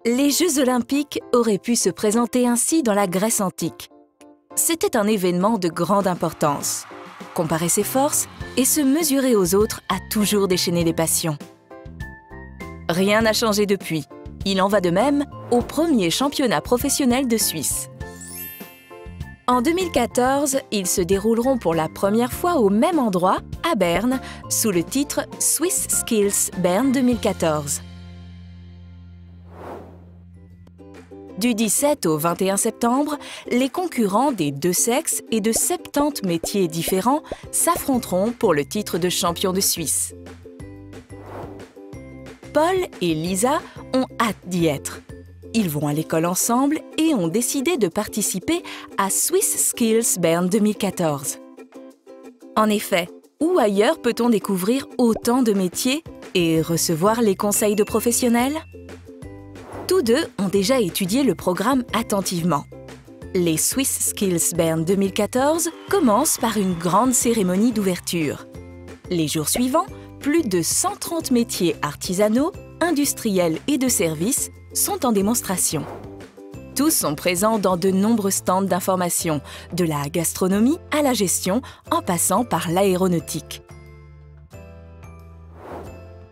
Les Jeux olympiques auraient pu se présenter ainsi dans la Grèce antique. C'était un événement de grande importance. Comparer ses forces et se mesurer aux autres a toujours déchaîné les passions. Rien n'a changé depuis. Il en va de même au premier championnat professionnel de Suisse. En 2014, ils se dérouleront pour la première fois au même endroit, à Berne, sous le titre Swiss Skills Bern 2014. Du 17 au 21 septembre, les concurrents des deux sexes et de 70 métiers différents s'affronteront pour le titre de champion de Suisse. Paul et Lisa ont hâte d'y être. Ils vont à l'école ensemble et ont décidé de participer à Swiss Skills Bern 2014. En effet, où ailleurs peut-on découvrir autant de métiers et recevoir les conseils de professionnels ? Tous deux ont déjà étudié le programme attentivement. Les Swiss Skills Bern 2014 commencent par une grande cérémonie d'ouverture. Les jours suivants, plus de 130 métiers artisanaux, industriels et de services sont en démonstration. Tous sont présents dans de nombreux stands d'information, de la gastronomie à la gestion, en passant par l'aéronautique.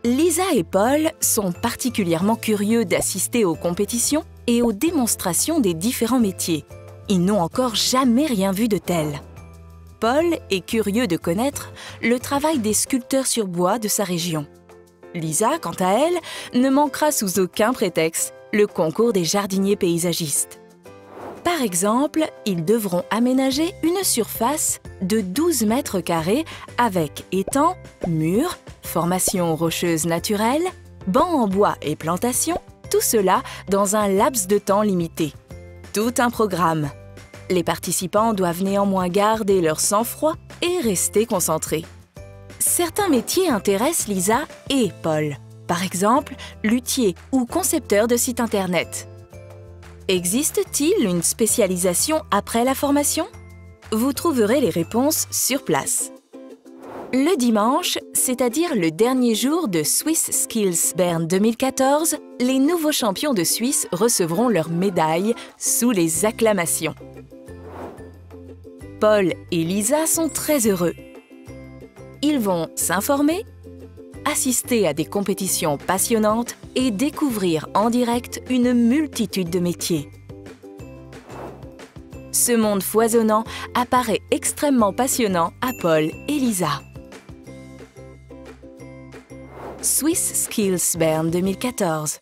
Lisa et Paul sont particulièrement curieux d'assister aux compétitions et aux démonstrations des différents métiers. Ils n'ont encore jamais rien vu de tel. Paul est curieux de connaître le travail des sculpteurs sur bois de sa région. Lisa, quant à elle, ne manquera sous aucun prétexte le concours des jardiniers paysagistes. Par exemple, ils devront aménager une surface de 12 mètres carrés avec étangs, murs, formations rocheuses naturelles, bancs en bois et plantations, tout cela dans un laps de temps limité. Tout un programme. Les participants doivent néanmoins garder leur sang-froid et rester concentrés. Certains métiers intéressent Lisa et Paul. Par exemple, luthier ou concepteur de site internet. Existe-t-il une spécialisation après la formation? Vous trouverez les réponses sur place. Le dimanche, c'est-à-dire le dernier jour de Swiss Skills Bern 2014, les nouveaux champions de Suisse recevront leurs médailles sous les acclamations. Paul et Lisa sont très heureux. Ils vont s'informer, assister à des compétitions passionnantes et découvrir en direct une multitude de métiers. Ce monde foisonnant apparaît extrêmement passionnant à Paul et Lisa. Swiss Skills Bern 2014.